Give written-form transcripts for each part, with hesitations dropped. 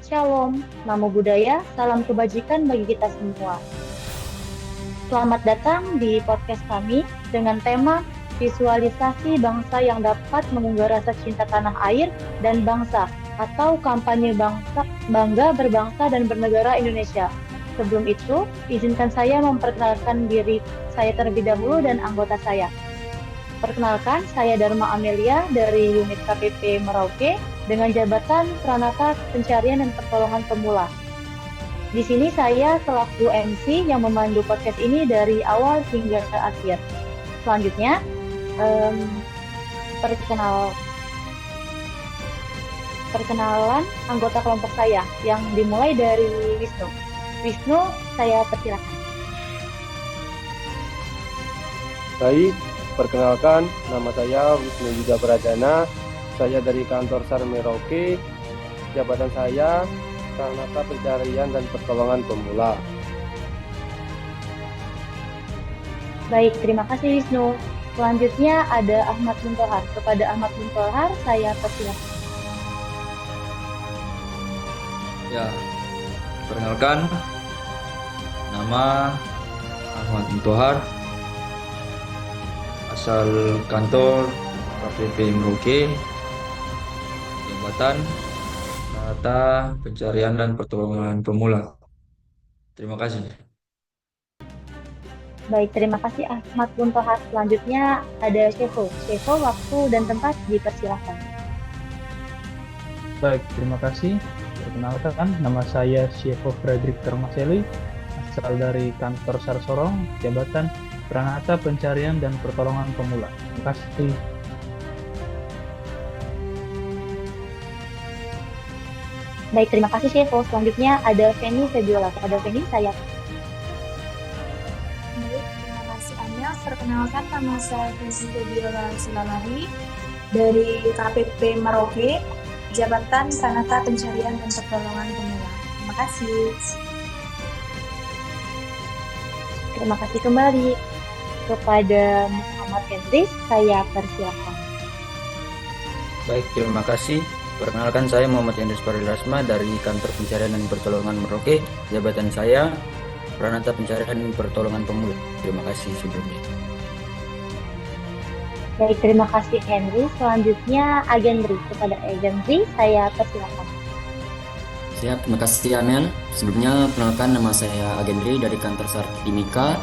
Shalom, namo budaya, salam kebajikan bagi kita semua. Selamat datang di podcast kami dengan tema visualisasi bangsa yang dapat mengunggah rasa cinta tanah air dan bangsa atau kampanye bangsa, bangga berbangsa dan bernegara Indonesia. Sebelum itu, izinkan saya memperkenalkan diri saya terlebih dahulu dan anggota saya. Perkenalkan, saya Dharma Amelia dari unit KPP Merauke dengan jabatan Pranata Pencarian dan Pertolongan Pemula. Di sini saya selaku MC yang memandu podcast ini dari awal hingga ke akhir. Selanjutnya, perkenalan anggota kelompok saya yang dimulai dari Wisnu. Wisnu, saya persilakan. Baik, perkenalkan, nama saya Wisnu Yuda Pradana. Saya dari kantor SAR Merauke. Jabatan saya Pranata Pencarian dan Pertolongan Pemula. Baik, terima kasih Wisnu. Selanjutnya ada Ahmad Muntohar. Kepada Ahmad Muntohar, saya persilakan. Ya, perkenalkan, nama Ahmad Muntohar, asal kantor KPP Merauke, jabatan Pranata Pencarian dan Pertolongan Pemula. Terima kasih. Baik, terima kasih Ahmad Muntohar. Selanjutnya ada Shevo. Shevo, waktu dan tempat dipersilakan. Baik, terima kasih. Perkenalkan, nama saya Shevo Frederick Termaseli, asal dari kantor SAR Sorong, jabatan Pranata Pencarian dan Pertolongan Pemula. Terima kasih. Baik, terima kasih Shevo. Selanjutnya ada Feni Febiola. Kepada Feni, saya. Baik, terima kasih Amel. Perkenalkan, nama saya Feni Febiola Silalahi dari KPP Merauke, jabatan Pranata Pencarian dan Pertolongan Pemula. Terima kasih. Terima kasih kembali. Kepada Muhammad Hendris, saya persilakan. Baik, terima kasih. Perkenalkan, saya Muhammad Hendris Parilasma dari Kantor Pencarian dan Pertolongan Merauke. Jabatan saya Pranata Pencarian dan Pertolongan Pemula. Terima kasih sebelumnya. Baik, terima kasih Henry. Selanjutnya Agendri. Kepada Agendri, saya persilakan. Siap, terima kasih Amel. Sebelumnya, perkenalkan, nama saya Agendri dari kantor SAR Timika,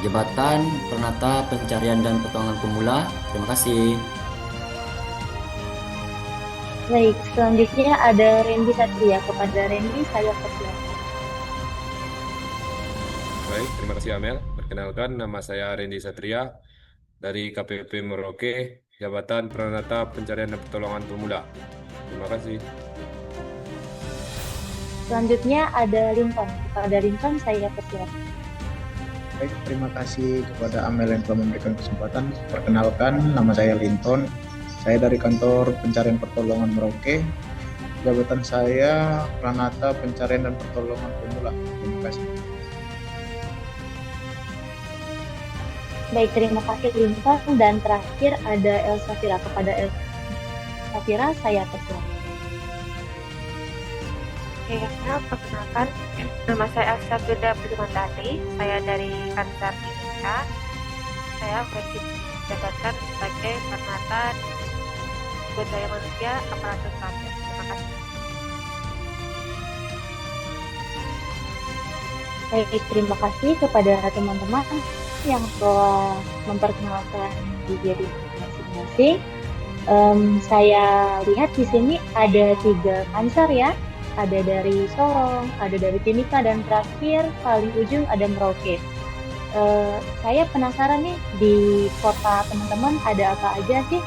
jabatan Pranata Pencarian dan Pertolongan Pemula. Terima kasih. Baik, selanjutnya ada Randy Satria. Kepada Randy, saya persilakan. Baik, terima kasih Amel. Perkenalkan, nama saya Randy Satria dari KPP Merauke, jabatan Pranata Pencarian dan Pertolongan Pemula. Terima kasih. Selanjutnya ada Linton. Kepada Linton, saya persilakan. Baik, terima kasih kepada Amel yang telah memberikan kesempatan. Perkenalkan, nama saya Linton. Saya dari kantor Pencarian Pertolongan Merauke. Jabatan saya Pranata Pencarian dan Pertolongan Pemula. Terima kasih. Baik, terima kasih Linton. Dan terakhir ada Elsa Fira. Kepada Elsa Fira, saya persilakan. Oke, perkenalkan, nama saya Elsa Firda Pudimantari. Saya dari kantor Timika. Saya memiliki jabatan sebagai Pranata Sumber Daya Manusia Aparatur Sipil. Terima kasih. Baik, terima kasih kepada teman-teman yang telah memperkenalkan diri masing-masing. Saya lihat di sini ada 3 pansar ya. Ada dari Sorong, ada dari Timika, dan terakhir paling ujung ada Merauke. Saya penasaran nih, di kota teman-teman ada apa aja sih?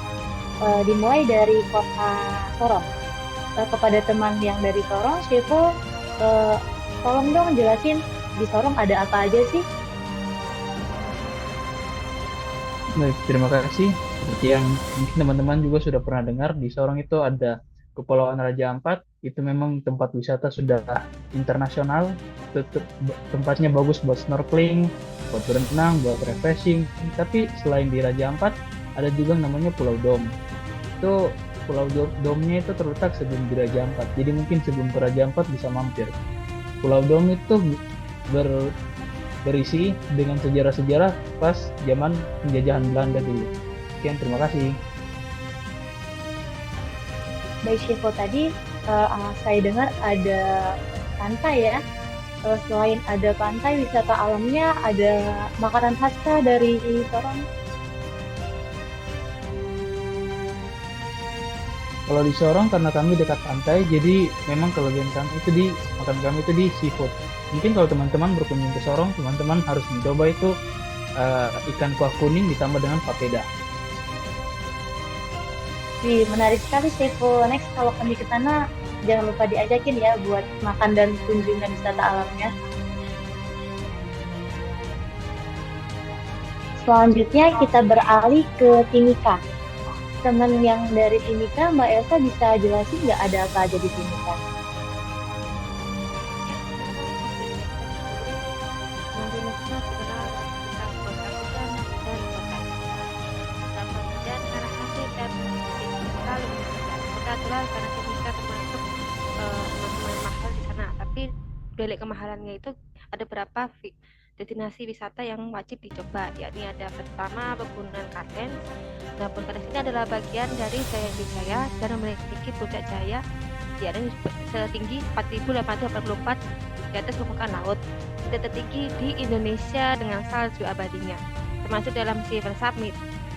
Dimulai dari kota Sorong. Kepada teman yang dari Sorong, Shevo, tolong dong jelasin di Sorong ada apa aja sih? Baik, terima kasih. Seperti yang mungkin teman-teman juga sudah pernah dengar, di Sorong itu ada Kepulauan Raja Ampat. Itu memang tempat wisata sudah internasional. Tempatnya bagus buat snorkeling, buat berenang, buat refreshing. Tapi selain di Raja Ampat, ada juga namanya Pulau Dom. Itu Pulau Domnya itu terletak sebelum di Raja Ampat. Jadi mungkin sebelum ke Raja Ampat bisa mampir. Pulau Dom itu berisi dengan sejarah-sejarah pas zaman penjajahan Belanda dulu. Sekian, terima kasih. Baik Syifu, tadi saya dengar ada pantai ya. Selain ada pantai, wisata alamnya, ada makanan khas dari Sorong. Kalau di Sorong karena kami dekat pantai, jadi memang kelebihan kami itu di makan kami itu di seafood. Mungkin kalau teman-teman berkunjung ke Sorong, teman-teman harus mencoba itu ikan kuah kuning ditambah dengan papeda. Menarik sekali Syifu. Next kalau kami ke sana, jangan lupa diajakin ya buat makan dan kunjungan wisata alamnya. Selanjutnya kita beralih ke Timika. Teman yang dari Timika, Mbak Elsa bisa jelasin nggak ada apa aja di Timika? Indonesia dikenal sekitar kota hujan dan kota karena hasil dan Timika lebih besar. Kota adalah karena Timika termasuk lumayan mahal di sana, tapi delik kemahalannya itu ada beberapa destinasi wisata yang wajib dicoba, yakni ada pertama Pegunungan Kartens. Nah, Pegunungan Kartens ini adalah bagian dari Jaya Wijaya dan memiliki puncak Jaya yakni setinggi 4.884 di atas permukaan laut, tidak tertinggi di Indonesia dengan salju abadinya, termasuk dalam Silver Summit.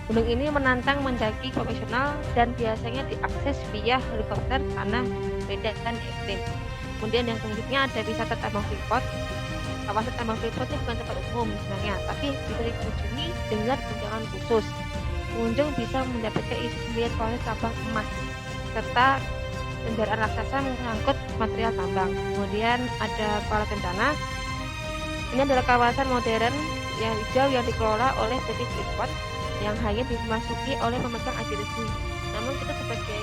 Gunung ini menantang mendaki profesional dan biasanya diakses via helikopter karena medan ekstrim. Kemudian yang selanjutnya ada wisata Tambang Freeport. Kawasan Tambang Freeport ini bukan tempat umum sebenarnya, tapi bisa dikunjungi dengan tunjangan khusus. Pengunjung bisa mendapatkan isi melihat proses tambang emas serta kendaraan raksasa mengangkut material tambang. Kemudian ada Kuala Kencana. Ini adalah kawasan modern yang hijau yang dikelola oleh PT Freeport yang hanya dimasuki oleh pemegang haji resmi. Namun kita sebagai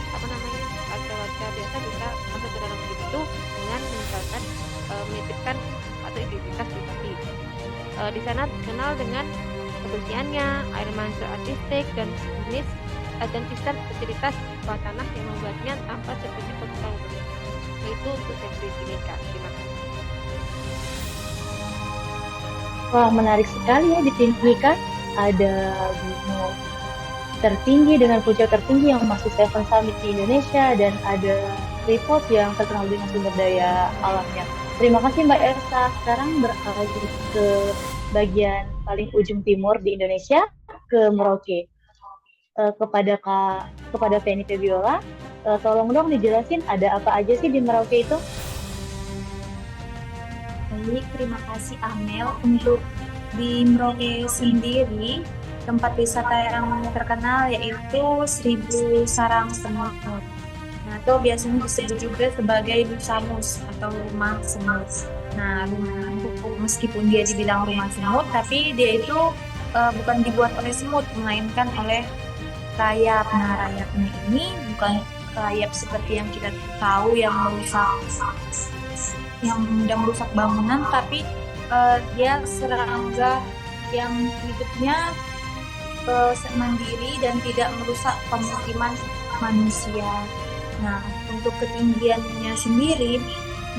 warga biasa bisa masuk ke dalam itu dengan meninggalkan menitipkan atau identitas pribadi. Di sana dikenal dengan kebersihannya, air mancur artistik dan sejenis dan sistem fasilitas bawah tanah yang membuatnya tampak seperti kota umum. Itu untuk sesi Timika. Terima kasih. Wah, menarik sekali ya di Timika. Ada gunung tertinggi dengan puncak tertinggi yang masuk Seven Summit di Indonesia, dan ada Freeport yang terkenal dengan sumber daya alamnya. Terima kasih Mbak Elsa. Sekarang beralih ke bagian paling ujung timur di Indonesia, ke Merauke. Kepada Feni Febiola, tolong dong dijelasin ada apa aja sih di Merauke itu? Baik, terima kasih Amel. Untuk di Merauke sendiri, tempat wisata yang terkenal yaitu Seribu Sarang Semut. Nah, atau biasanya disebut juga sebagai Musamus atau rumah semut. Nah, meskipun dia dibilang rumah semut, tapi dia itu bukan dibuat oleh semut, melainkan oleh rayap. Nah, rayapnya ini bukan rayap seperti yang kita tahu yang mudah merusak bangunan, tapi dia serangga yang hidupnya mandiri dan tidak merusak pemukiman manusia. Nah, untuk ketinggiannya sendiri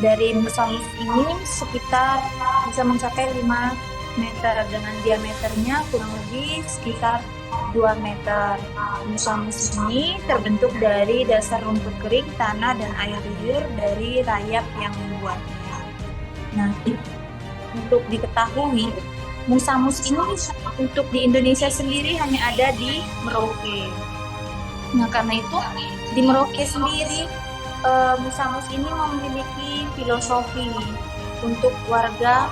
dari Musamus ini sekitar bisa mencapai 5 meter dengan diameternya kurang lebih sekitar 2 meter. Musamus ini terbentuk dari dasar rumput kering, tanah, dan air liur dari rayap yang membuatnya. Nah, untuk diketahui, Musamus ini untuk di Indonesia sendiri hanya ada di Merauke. Nah, karena itu di Merauke sendiri Musamus ini memiliki filosofi untuk warga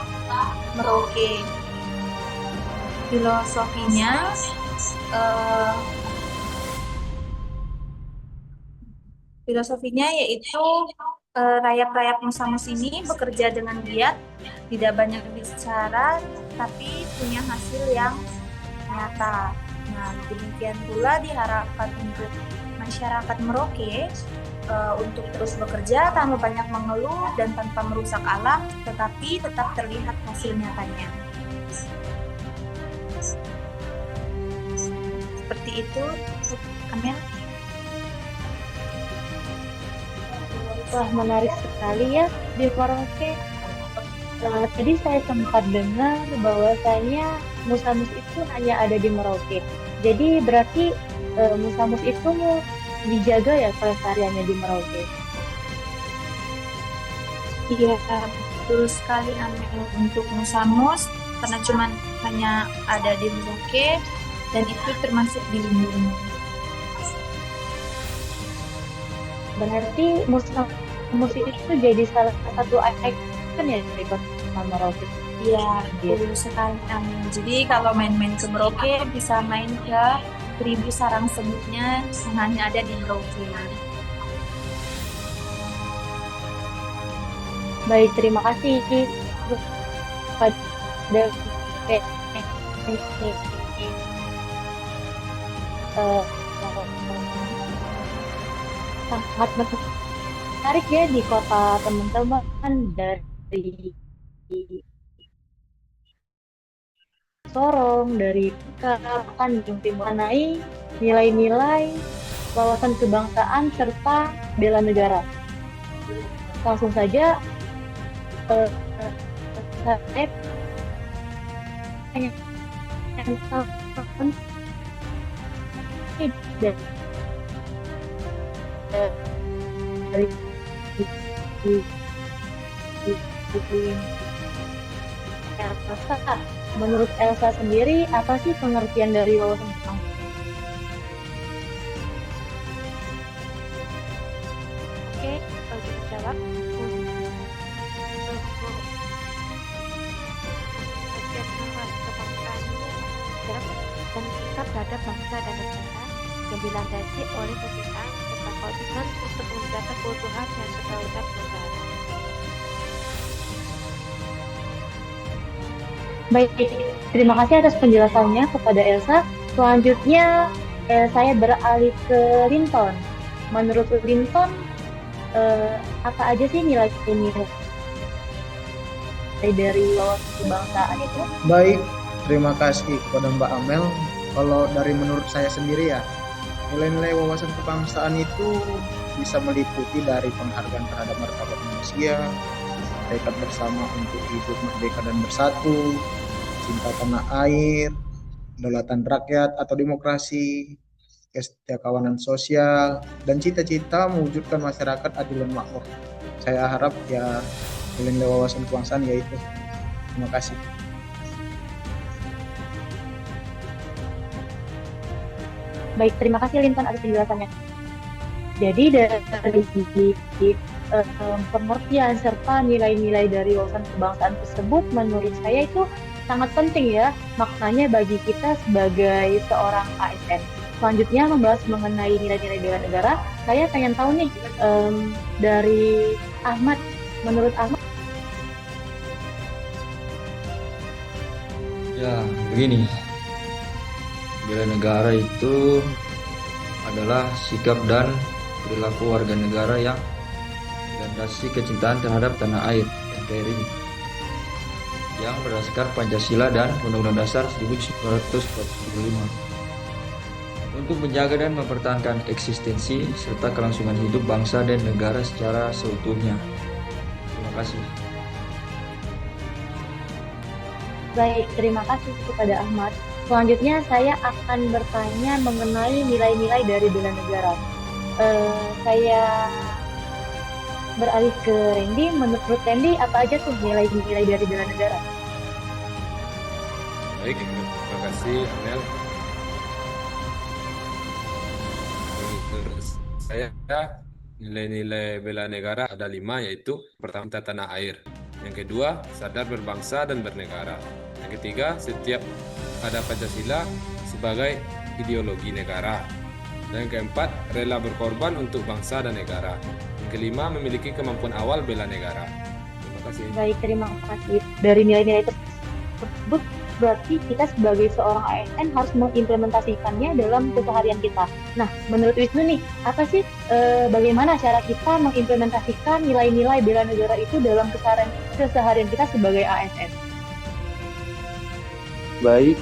Merauke. Filosofinya yaitu rayap-rayap Musamus ini bekerja dengan giat, tidak banyak bicara, tapi punya hasil yang nyata. Nah, demikian pula diharapkan untuk masyarakat Merauke untuk terus bekerja tanpa banyak mengeluh dan tanpa merusak alam, tetapi tetap terlihat hasil nyatanya. Seperti itu, Amel. Wah, menarik sekali ya di Merauke. Tadi saya sempat dengar bahwasanya Musamus itu hanya ada di Merauke. Jadi berarti Musamus itu dijaga ya kelestariannya di Merauke. Iya, betul sekali Amel. Untuk Musamus, karena cuman hanya ada di Merauke dan itu termasuk dilindungi. Berarti Musamus itu jadi salah satu ikon ya dari kota Merauke. Iya, betul sekali Amel. Jadi kalau main-main ke Merauke bisa main ke 1000 sarang semutnya yang hanya ada di Merauke. Baik, terima kasih pada sangat menarik ya di kota teman-teman dari Sorong, dari Tanjung Timur mengenai nilai-nilai wawasan kebangsaan serta bela negara. Langsung saja saya pengen dari Elsa, menurut Elsa sendiri apa sih pengertian dari wawasan kebangsaan? Oke, kalau kita jawab, pengertian wawasan kebangsaan ini adalah dan sikap terhadap bangsa dan negara yang dilandasi oleh kecintaan serta komitmen untuk menjaga keutuhan dan kedaulatan negara. Baik, terima kasih atas penjelasannya kepada Elsa. Selanjutnya saya beralih ke Linton. Menurut Linton, apa aja sih nilai-nilai dari wawasan kebangsaan itu? Baik, terima kasih kepada Mbak Amel. Kalau dari menurut saya sendiri ya, nilai-nilai wawasan kebangsaan itu bisa meliputi dari penghargaan terhadap martabat manusia, tekad bersama untuk hidup merdeka dan bersatu, cinta tanah air, kedaulatan rakyat atau demokrasi, kesetiakawanan sosial, dan cita-cita mewujudkan masyarakat adil dan makmur. Saya harap ya nilai-nilai wawasan kebangsaan yaitu. Terima kasih. Baik, terima kasih Linton atas penjelasannya. Jadi dari segi pengertian serta nilai-nilai dari wawasan kebangsaan tersebut menurut saya itu sangat penting ya maknanya bagi kita sebagai seorang ASN. Selanjutnya membahas mengenai nilai-nilai bela negara, saya pengen tahu nih dari Ahmad, menurut Ahmad. Ya, begini. Bela negara itu adalah sikap dan perilaku warga negara yang dilandasi kecintaan terhadap tanah air NKRI yang berdasarkan Pancasila dan Undang-Undang Dasar 1945 untuk menjaga dan mempertahankan eksistensi serta kelangsungan hidup bangsa dan negara secara seutuhnya. Terima kasih. Baik, terima kasih kepada Ahmad. Selanjutnya saya akan bertanya mengenai nilai-nilai dari bela negara. Saya beralih ke Randy. Menurut Randy, apa aja tuh nilai-nilai dari bela negara? Baik, terima kasih Amel. Menurut saya nilai-nilai bela negara ada 5, yaitu pertama tanah air, yang kedua sadar berbangsa dan bernegara, yang ketiga setiap ada Pancasila sebagai ideologi negara, dan yang keempat rela berkorban untuk bangsa dan negara, yang kelima memiliki kemampuan awal bela negara. Terima kasih. Baik, terima kasih. Dari nilai-nilai tersebut berarti kita sebagai seorang ASN harus mengimplementasikannya dalam keseharian kita. Nah, menurut Wisnu nih, apa sih bagaimana cara kita mengimplementasikan nilai-nilai bela negara itu dalam keseharian kita sebagai ASN? Baik,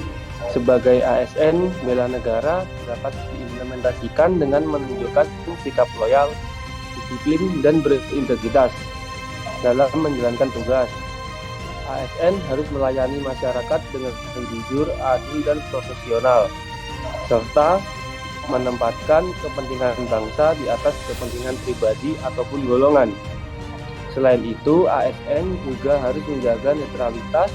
sebagai ASN, bela negara dapat diimplementasikan dengan menunjukkan sikap loyal, disiplin, dan berintegritas dalam menjalankan tugas. ASN harus melayani masyarakat dengan jujur, adil, dan profesional, serta menempatkan kepentingan bangsa di atas kepentingan pribadi ataupun golongan. Selain itu, ASN juga harus menjaga netralitas,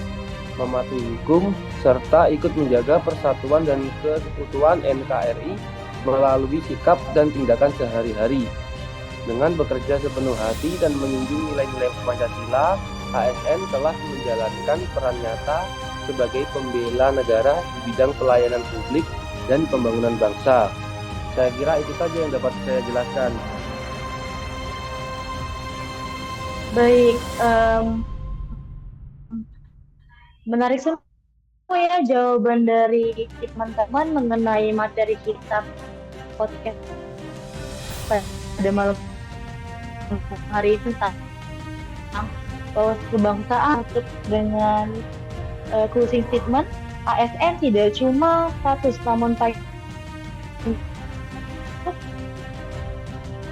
mematuhi hukum, serta ikut menjaga persatuan dan keutuhan NKRI melalui sikap dan tindakan sehari-hari. Dengan bekerja sepenuh hati dan menjunjung nilai-nilai Pancasila, ASN telah menjalankan peran nyata sebagai pembela negara di bidang pelayanan publik dan pembangunan bangsa. Saya kira itu saja yang dapat saya jelaskan. Baik, menarik semua ya jawaban dari teman-teman mengenai materi kita podcast pada malam hari ini tentang kebangsaan. Untuk dengan closing statement, ASN tidak cuma status, namun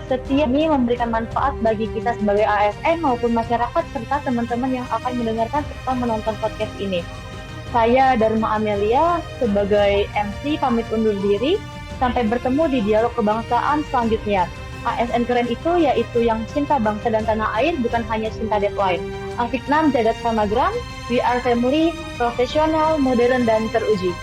setiap ini memberikan manfaat bagi kita sebagai ASN maupun masyarakat serta teman-teman yang akan mendengarkan serta menonton podcast ini. Saya Dharma Amelia sebagai MC pamit undur diri. Sampai bertemu di dialog kebangsaan selanjutnya. ASN keren itu yaitu yang cinta bangsa dan tanah air, bukan hanya cinta deadline. Afiknam Jagat Samagram, we are family, profesional, modern, dan teruji.